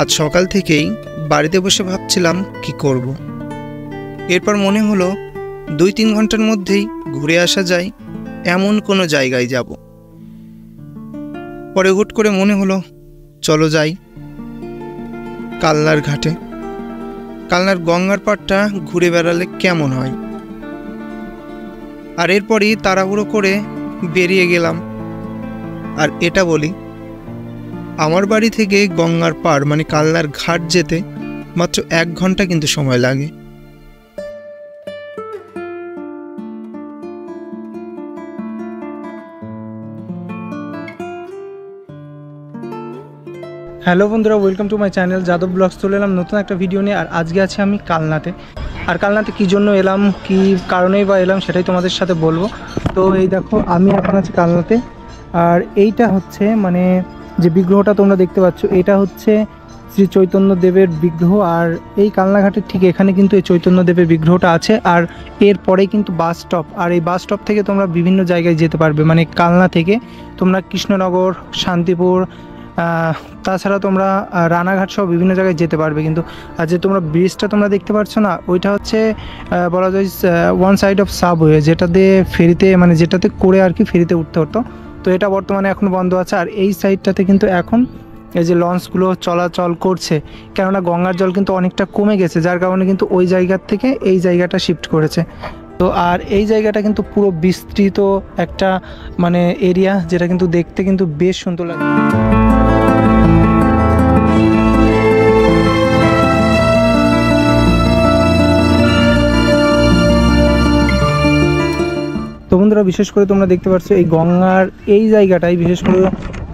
আজ সকাল থেকেই বাড়িতে বসে ভাবছিলাম কি করব। এরপর মনে হলো 2-3 ঘন্টার মধ্যেই ঘুরে আসা যায় এমন কোনো জায়গায় যাব। পরে হুট করে মনে হলো চলো যাই কালনার ঘাটে। কালনার গঙ্গার পাড়টা ঘুরে বেড়ালে কেমন হয়। আর এরপরই তাড়াহুড়ো করে বেরিয়ে গেলাম। আর এটা বলি, আমার বাড়ি থেকে গঙ্গার পাড় মানে কালনার ঘাট যেতে মাত্র 1 ঘন্টা কিন্তু সময় লাগে। হ্যালো বন্ধুরা, welcome to my channel Yadav blogs. চলে এলাম নতুন একটা ভিডিও নিয়ে। আর আজকে আছি আমি কালনাতে। আর কালনাতে কী জন্য এলাম, কী কারণেই বা এলাম সেটাই তোমাদের সাথে বলবো। তো এই দেখো, আমি এখন আছি কালনাতে। আর এইটা হচ্ছে মানে যে বিগ্রহটা তোমরা দেখতে পাচ্ছ, এটা হচ্ছে শ্রী চৈতন্যদেবের বিগ্রহ। আর এই কালনাঘাটের ঠিক এখানে কিন্তু এই চৈতন্যদেবের বিগ্রহটা আছে। আর এরপরেই কিন্তু বাস স্টপ। আর এই বাস স্টপ থেকে তোমরা বিভিন্ন জায়গায় যেতে পারবে। মানে কালনা থেকে তোমরা কৃষ্ণনগর, শান্তিপুর, তাছাড়া তোমরা রানাঘাট সহ বিভিন্ন জায়গায় যেতে পারবে। কিন্তু আর যে তোমরা ব্রিজটা তোমরা দেখতে পাচ্ছ না, ওইটা হচ্ছে বলা যায় ওয়ান সাইড অফ সাবওয়ে, যেটাতে ফেরিতে মানে যেটাতে করে আর কি ফেরিতে উঠতে হতো। তো এটা বর্তমানে এখন বন্ধ আছে। আর এই সাইডটাতে কিন্তু এখন এই যে লঞ্চগুলো চলাচল করছে, কেননা গঙ্গার জল কিন্তু অনেকটা কমে গেছে, যার কারণে কিন্তু ওই জায়গার থেকে এই জায়গাটা শিফট করেছে। তো আর এই জায়গাটা কিন্তু পুরো বিস্তৃত একটা মানে এরিয়া, যেটা কিন্তু দেখতে কিন্তু বেশ সুন্দর লাগে। তো বন্ধুরা, বিশেষ করে তোমরা দেখতে পাচ্ছ এই গঙ্গার এই জায়গাটাই বিশেষ করে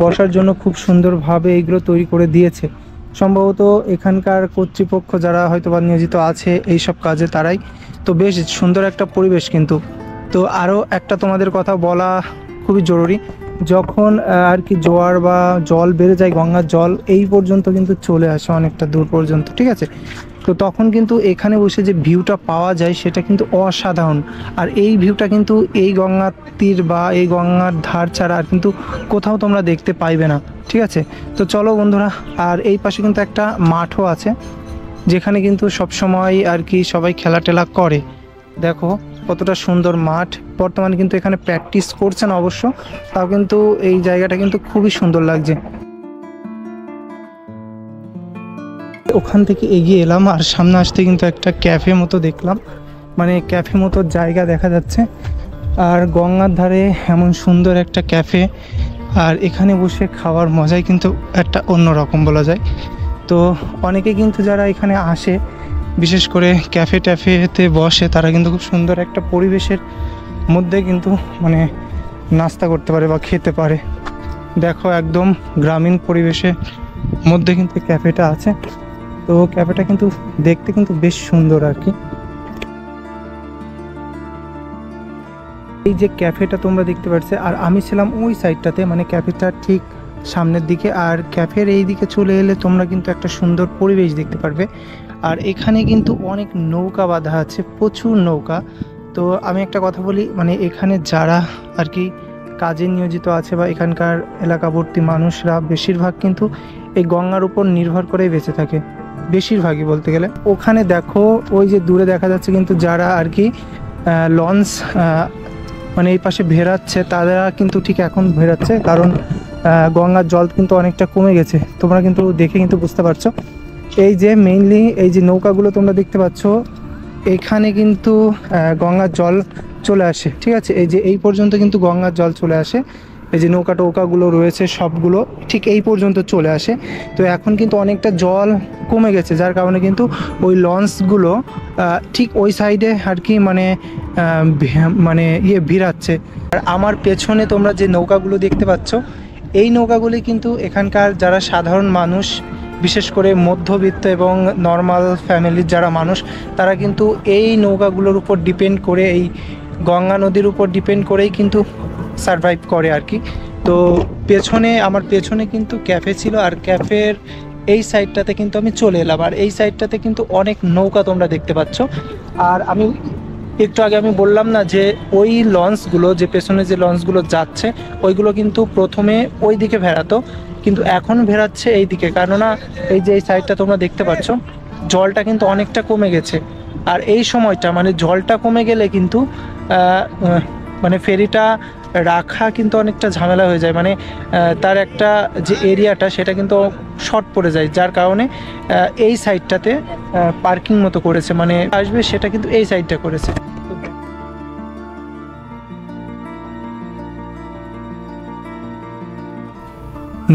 বসার জন্য খুব সুন্দরভাবে এইগুলো তৈরি করে দিয়েছে। সম্ভবত এখানকার কর্তৃপক্ষ যারা হয়তো বা নিয়োজিত আছে এই সব কাজে, তারাই। তো বেশ সুন্দর একটা পরিবেশ কিন্তু। তো আরও একটা তোমাদের কথা বলা খুবই জরুরি, যখন আর কি জোয়ার বা জল বেড়ে যায়, গঙ্গার জল এই পর্যন্ত কিন্তু চলে আসে অনেকটা দূর পর্যন্ত, ঠিক আছে। তো তখন কিন্তু এখানে বসে যে ভিউটা পাওয়া যায় সেটা কিন্তু অসাধারণ। আর এই ভিউটা কিন্তু এই গঙ্গার তীর বা এই গঙ্গার ধার ছাড়া আর কিন্তু কোথাও তোমরা দেখতে পাইবে না, ঠিক আছে। তো চলো বন্ধুরা, আর এই পাশে কিন্তু একটা মাঠও আছে, যেখানে কিন্তু সবসময় আর কি সবাই খেলা টেলা করে। দেখো কতটা সুন্দর মাঠ। বর্তমানে কিন্তু এখানে প্র্যাকটিস করছে না অবশ্য, তাও কিন্তু এই জায়গাটা কিন্তু খুবই সুন্দর লাগছে। ওখান থেকে এগিয়ে এলাম, আর সামনে আসতে কিন্তু একটা ক্যাফে মতো দেখলাম, মানে ক্যাফে মতো জায়গা দেখা যাচ্ছে। আর গঙ্গার ধারে এমন সুন্দর একটা ক্যাফে, আর এখানে বসে খাওয়ার মজাই কিন্তু একটা অন্যরকম বলা যায়। তো অনেকে কিন্তু যারা এখানে আসে, বিশেষ করে ক্যাফে ট্যাফেতে বসে, তারা কিন্তু খুব সুন্দর একটা পরিবেশের মধ্যে কিন্তু মানে নাস্তা করতে পারে বা খেতে পারে। দেখো একদম গ্রামীণ পরিবেশের মধ্যে কিন্তু ক্যাফেটা আছে। তো ক্যাফেটা কিন্তু দেখতে কিন্তু বেশ সুন্দর আর কি। এই যে ক্যাফেটা তোমরা দেখতে পাচ্ছ, আর আমি ছিলাম ওই সাইডটাতে, মানে ক্যাফেটা ঠিক সামনের দিকে। আর ক্যাফের এই দিকে চলে এলে তোমরা কিন্তু একটা সুন্দর পরিবেশ দেখতে পারবে। আর এখানে কিন্তু অনেক নৌকা বাঁধা আছে, প্রচুর নৌকা। তো আমি একটা কথা বলি, মানে এখানে যারা আর কি কাজে নিয়োজিত আছে বা এখানকার এলাকাবর্তী মানুষরা বেশিরভাগ কিন্তু এই গঙ্গার উপর নির্ভর করেই বেঁচে থাকে, বেশিরভাগই বলতে গেলে। ওখানে দেখো ওই যে দূরে দেখা যাচ্ছে কিন্তু যারা আর কি লঞ্চ মানে এই পাশে ভেরাচ্ছে, তারা কিন্তু ঠিক এখন ভেরাচ্ছে, কারণ গঙ্গার জল কিন্তু অনেকটা কমে গেছে। তোমরা কিন্তু দেখে কিন্তু বুঝতে পারছো। এই যে মেইনলি এই যে নৌকাগুলো তোমরা দেখতে পাচ্ছ, এখানে কিন্তু গঙ্গার জল চলে আসে, ঠিক আছে। এই যে এই পর্যন্ত কিন্তু গঙ্গার জল চলে আসে। এই যে নৌকা টোকাগুলো রয়েছে সবগুলো ঠিক এই পর্যন্ত চলে আসে। তো এখন কিন্তু অনেকটা জল কমে গেছে, যার কারণে কিন্তু ওই লঞ্চগুলো ঠিক ওই সাইডে আর কি মানে মানে ভিড়াচ্ছে। আর আমার পেছনে তোমরা যে নৌকাগুলো দেখতে পাচ্ছ, এই নৌকাগুলি কিন্তু এখানকার যারা সাধারণ মানুষ, বিশেষ করে মধ্যবিত্ত এবং নর্মাল ফ্যামিলির যারা মানুষ, তারা কিন্তু এই নৌকাগুলোর উপর ডিপেন্ড করে, এই গঙ্গা নদীর উপর ডিপেন্ড করেই কিন্তু সারভাইভ করে আর কি। তো আমার পেছনে কিন্তু ক্যাফে ছিল, আর ক্যাফের এই সাইডটাতে কিন্তু আমি চলে এলাম। আর এই সাইডটাতে কিন্তু অনেক নৌকা তোমরা দেখতে পাচ্ছ। আর আমি একটু আগে আমি বললাম না যে ওই লঞ্চগুলো, যে পেছনে যে লঞ্চগুলো যাচ্ছে, ওইগুলো কিন্তু প্রথমে ওই দিকে ভেড়াতো, কিন্তু এখন ভেরাচ্ছে এই দিকে, কেননা এই যে এই সাইডটা তোমরা দেখতে পাচ্ছ জলটা কিন্তু অনেকটা কমে গেছে। আর এই সময়টা মানে জলটা কমে গেলে কিন্তু মানে ফেরিটা রাখা কিন্তু অনেকটা ঝামেলা হয়ে যায়, মানে তার একটা যে এরিয়াটা সেটা কিন্তু শর্ট পড়ে যায়, যার কারণে এই সাইডটাতে পার্কিং মতো করেছে, মানে আসবে সেটা কিন্তু এই সাইডটা করেছে।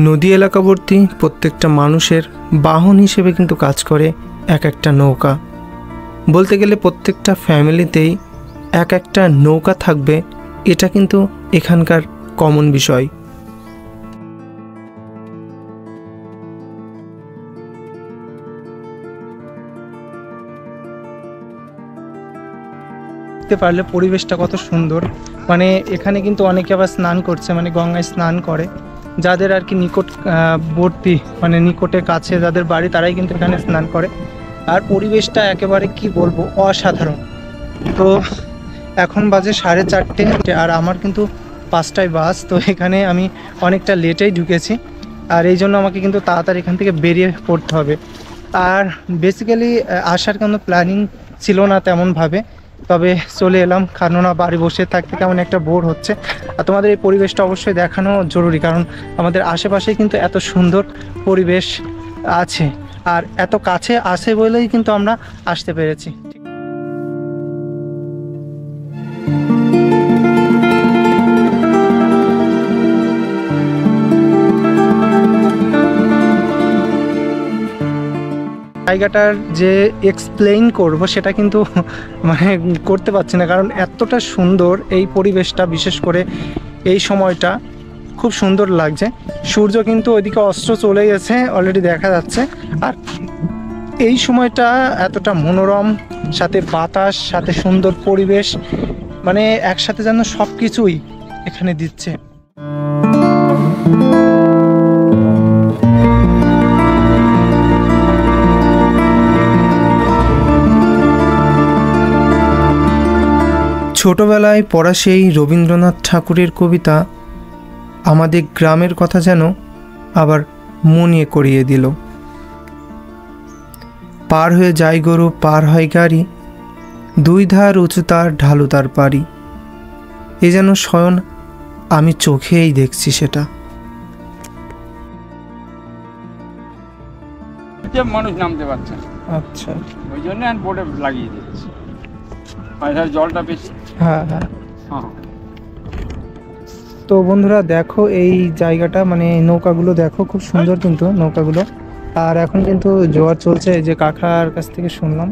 নদী এলাকাবর্তী প্রত্যেকটা মানুষের বাহন হিসেবে কিন্তু কাজ করে এক একটা নৌকা। বলতে গেলে প্রত্যেকটা ফ্যামিলিতেই এক একটা নৌকা থাকবে, এটা কিন্তু এখানকার কমন বিষয়। দেখতে পারলে পরিবেশটা কত সুন্দর, মানে এখানে কিন্তু অনেকে আবার স্নান করছে, মানে গঙ্গায় স্নান করে, যাদের আর কি নিকটবর্তী মানে নিকটে কাছে যাদের বাড়ি তারাই কিন্তু এখানে স্নান করে। আর পরিবেশটা একেবারে কি বলবো অসাধারণ। তো এখন বাজে 4:30 আর আমার কিন্তু 5টায় বাস, তো এখানে আমি অনেকটা লেটেই ঢুকেছি, আর এই জন্য আমাকে কিন্তু তাড়াতাড়ি এখান থেকে বেরিয়ে পড়তে হবে। আর বেসিক্যালি আসার কোনো প্ল্যানিং ছিল না তেমনভাবে, তবে চলে এলাম, কেননা বাড়ি বসে থাকতে কেমন একটা বোর হচ্ছে। আর তোমাদের এই পরিবেশটা অবশ্যই দেখানো জরুরি, কারণ আমাদের আশেপাশে কিন্তু এত সুন্দর পরিবেশ আছে, আর এত কাছে আছে বলেই কিন্তু আমরা আসতে পেরেছি। জায়গাটার যে এক্সপ্লেইন করব সেটা কিন্তু মানে করতে পারছি না, কারণ এতটা সুন্দর এই পরিবেশটা, বিশেষ করে এই সময়টা খুব সুন্দর লাগছে। সূর্য কিন্তু ওইদিকে অস্ত চলে গেছে, অলরেডি দেখা যাচ্ছে। আর এই সময়টা এতটা মনোরম, সাথে বাতাস, সাথে সুন্দর পরিবেশ, মানে একসাথে যেন সব কিছুই এখানে দিচ্ছে। ছোটবেলায় পড়া সেই রবীন্দ্রনাথ ঠাকুরের কবিতা আমাদের গ্রামের কথা যেন আবার মনে করিয়ে দিল। পার হয়ে যায় গরু, পার হয় গাড়ি, দুই ধার উঁচু তার, ঢালু তার পারি। এ যেন স্বয়ং আমি চোখেই দেখছি সেটা। মানুষ নামতে পারছে না, আচ্ছা, ওই জন্য বোর্ডে লাগিয়ে দিয়েছি, জলটা বেশি। হ্যাঁ হ্যাঁ। তো বন্ধুরা দেখো এই জায়গাটা, মানে নৌকাগুলো দেখো খুব সুন্দর কিন্তু নৌকাগুলো। আর এখন কিন্তু জোয়ার চলছে, এই যে কাকার কাছ থেকে শুনলাম।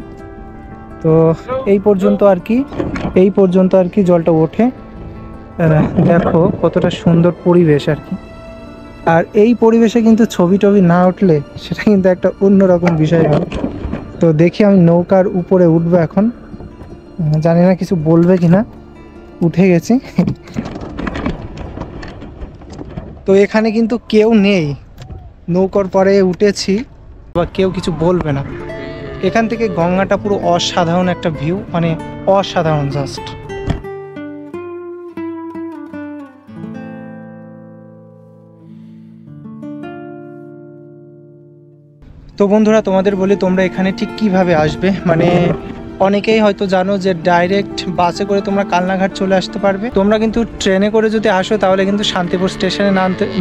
তো এই পর্যন্ত আর কি জলটা ওঠে। দেখো কতটা সুন্দর পরিবেশ আর কি। আর এই পরিবেশে কিন্তু ছবি টবি না উঠলে সেটা কিন্তু একটা অন্যরকম বিষয় হবে। তো দেখি আমি নৌকার উপরে উঠবো এখন, জানি না কিছু বলবে কিনা। উঠে গেছি। তো এখানে কিন্তু কেউ নেই, নৌকার পরে উঠেছি বা কেউ কিছু বলবে না। এখান থেকে গঙ্গাটা পুরো অসাধারণ একটা ভিউ, মানে অসাধারণ জাস্ট। তো বন্ধুরা তোমাদের বলি, তোমরা এখানে ঠিক কিভাবে আসবে, মানে অনেকেই হয়তো জানো যে ডাইরেক্ট বাসে করে তোমরা কালনাঘাট চলে আসতে পারবে। তোমরা কিন্তু ট্রেনে করে যদি আসো তাহলে কিন্তু শান্তিপুর স্টেশনে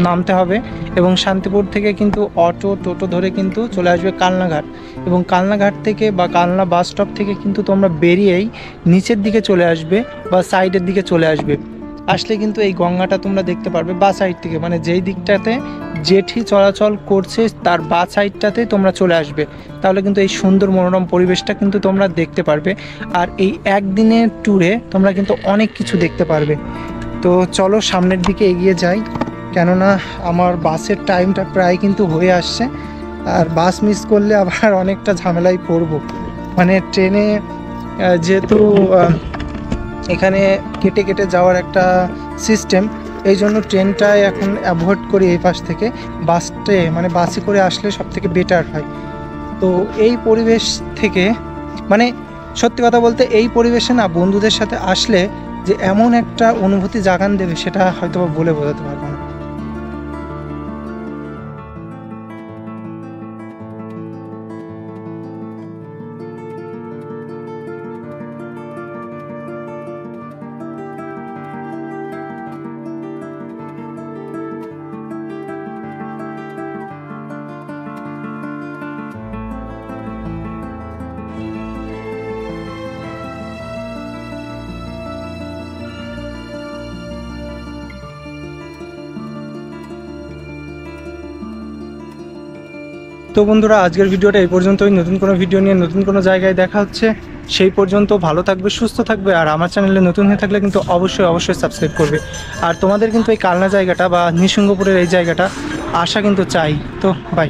নামতে হবে, এবং শান্তিপুর থেকে কিন্তু অটো টোটো ধরে কিন্তু চলে আসবে কালনাঘাট। এবং কালনাঘাট থেকে বা কালনা বাস স্টপ থেকে কিন্তু তোমরা বেরিয়েই নিচের দিকে চলে আসবে বা সাইডের দিকে চলে আসবে। আসলে কিন্তু এই গঙ্গাটা তোমরা দেখতে পারবে বা সাইড থেকে, মানে যেই দিকটাতে জেঠি চলাচল করছে তার বা সাইডটাতে তোমরা চলে আসবে, তাহলে কিন্তু এই সুন্দর মনোরম পরিবেশটা কিন্তু তোমরা দেখতে পারবে। আর এই একদিনের ট্যুরে তোমরা কিন্তু অনেক কিছু দেখতে পারবে। তো চলো সামনের দিকে এগিয়ে যাই, কেননা আমার বাসের টাইমটা প্রায় কিন্তু হয়ে আসছে, আর বাস মিস করলে আবার অনেকটা ঝামেলায় পড়বো। মানে ট্রেনে যেহেতু এখানে কেটে কেটে যাওয়ার একটা সিস্টেম, এই জন্য ট্রেনটাই এখন অ্যাভয়েড করি এই পাশ থেকে। বাসে করে আসলে সব থেকে বেটার হয়। তো এই পরিবেশ থেকে, মানে সত্যি কথা বলতে এই পরিবেশে না বন্ধুদের সাথে আসলে যে এমন একটা অনুভূতি জাগান দেবে সেটা হয়তো বলে বোঝাতে পারবো না। তো বন্ধুরা, আজকের ভিডিওটা এই পর্যন্তই। নতুন কোনো ভিডিও নিয়ে নতুন কোনো জায়গায় দেখা হচ্ছে। সেই পর্যন্ত ভালো থাকবে, সুস্থ থাকবে। আর আমার চ্যানেলে নতুন হয়ে থাকলে কিন্তু অবশ্যই সাবস্ক্রাইব করবে। আর তোমাদের কিন্তু এই কালনা জায়গাটা বা নিঃসঙ্গপুরের এই জায়গাটা আসা কিন্তু চাই। তো বাই।